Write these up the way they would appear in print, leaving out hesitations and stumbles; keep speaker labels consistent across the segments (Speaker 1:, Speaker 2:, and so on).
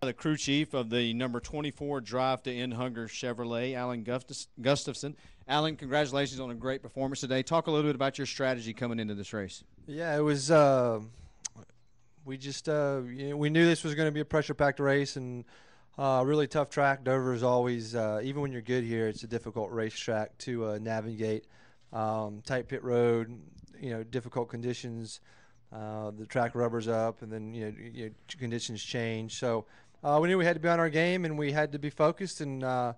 Speaker 1: The crew chief of the number 24 Drive to End Hunger Chevrolet, Alan Gustafson. Alan, congratulations on a great performance today. Talk a little bit about your strategy coming into this race.
Speaker 2: Yeah, it was. We just we knew this was going to be a pressure-packed race and really tough track. Dover is always, even when you're good here, it's a difficult racetrack to navigate. Tight pit road, difficult conditions. The track rubbers up, and then conditions change. So we knew we had to be on our game, and we had to be focused, and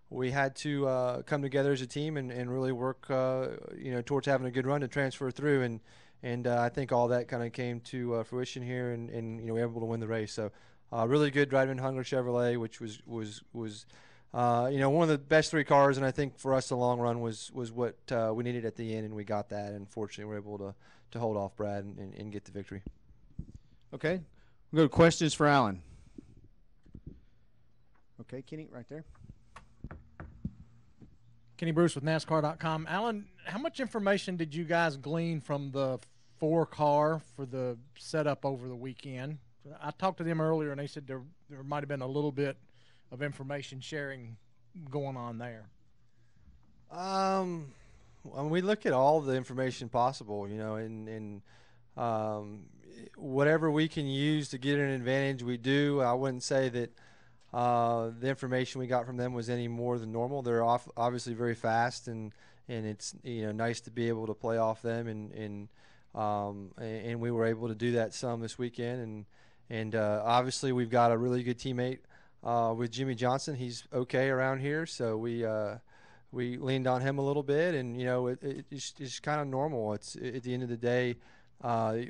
Speaker 2: we had to come together as a team and really work towards having a good run to transfer through. And I think all that kind of came to fruition here, and we were able to win the race. So really good driving Hunger Chevrolet, which was one of the best three cars, and I think for us the long run was what we needed at the end, and we got that. And fortunately, we were able to hold off Brad and get the victory.
Speaker 1: Okay, we'll go to questions for Alan. Okay, Kenny, right there.
Speaker 3: Kenny Bruce with NASCAR.com. Alan, how much information did you guys glean from the 4-car for the setup over the weekend? I talked to them earlier, and they said there might have been a little bit of information sharing going on there.
Speaker 2: We look at all the information possible, and whatever we can use to get an advantage, we do. I wouldn't say that the information we got from them was any more than normal. They're obviously very fast, and it's nice to be able to play off them, and we were able to do that some this weekend, and obviously we've got a really good teammate with Jimmy Johnson. He's okay around here, so we leaned on him a little bit, and it's kind of normal. It's at the end of the day,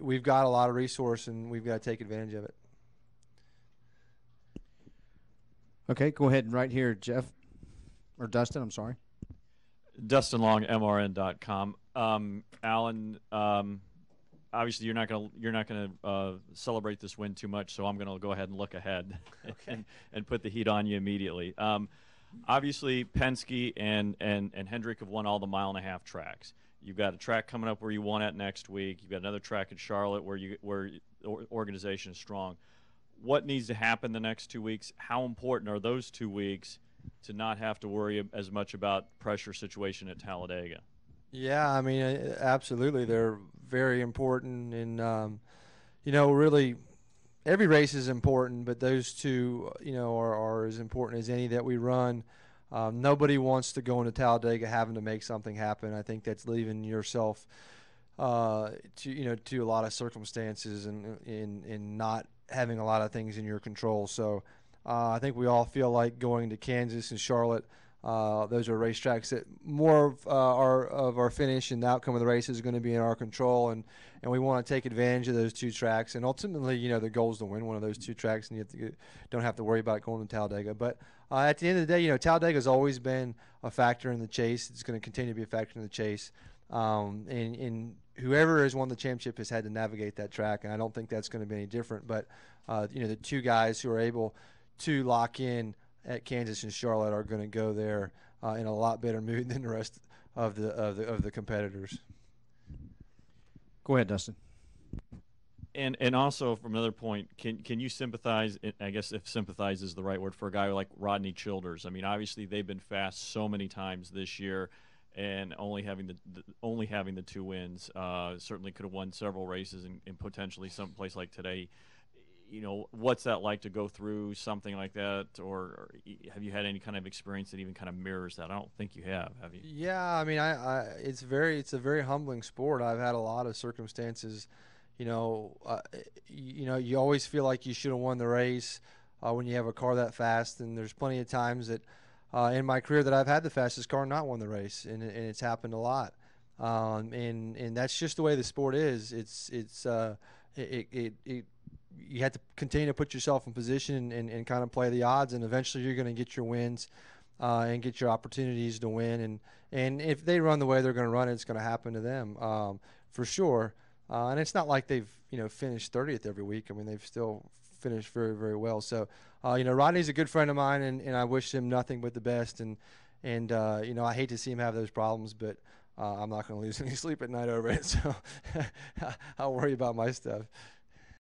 Speaker 2: we've got a lot of resource, and we've got to take advantage of it.
Speaker 1: Okay, go ahead right here, Jeff, or Dustin, I'm sorry.
Speaker 4: Dustin Long, MRN.com. Alan, obviously you're not gonna celebrate this win too much, so I'm gonna go ahead and look ahead and put the heat on you immediately. Obviously Penske and Hendrick have won all the mile-and-a-half tracks. You've got a track coming up where you won at next week. You've got another track at Charlotte where the organization is strong. What needs to happen the next 2 weeks? How important are those 2 weeks to not have to worry as much about pressure situation at Talladega?
Speaker 2: Yeah, I mean, absolutely. They're very important, and really every race is important, but those two, are as important as any that we run. Nobody wants to go into Talladega having to make something happen. I think that's leaving yourself to a lot of circumstances and not having a lot of things in your control. So I think we all feel like going to Kansas and Charlotte. Those are racetracks that more of our finish and the outcome of the race is going to be in our control, and we want to take advantage of those two tracks. And ultimately, the goal is to win one of those two tracks, and don't have to worry about going to Talladega. But at the end of the day, Talladega has always been a factor in the chase. It's going to continue to be a factor in the chase. And whoever has won the championship has had to navigate that track, and I don't think that's going to be any different. But the two guys who are able to lock in at Kansas and Charlotte are going to go there in a lot better mood than the rest of the competitors.
Speaker 1: Go ahead, Dustin.
Speaker 4: And also from another point, can you sympathize? I guess if sympathize is the right word for a guy like Rodney Childers. I mean, obviously they've been fast so many times this year, and only having the 2 wins, certainly could have won several races and potentially someplace like today. What's that like to go through something like that, or have you had any kind of experience that even kind of mirrors that? I don't think you have you?
Speaker 2: Yeah, I mean, it's a very humbling sport. I've had a lot of circumstances. You always feel like you should have won the race when you have a car that fast, and there's plenty of times that in my career that I've had the fastest car not won the race, and it's happened a lot. And that's just the way the sport is. You have to continue to put yourself in position and kind of play the odds, and eventually you're going to get your wins and get your opportunities to win. And if they run the way they're going to run, it's going to happen to them for sure. And it's not like they've finished 30th every week. I mean, they've still finished very, very well. So Rodney's a good friend of mine, and I wish him nothing but the best. And I hate to see him have those problems, but I'm not going to lose any sleep at night over it. So I'll worry about my stuff.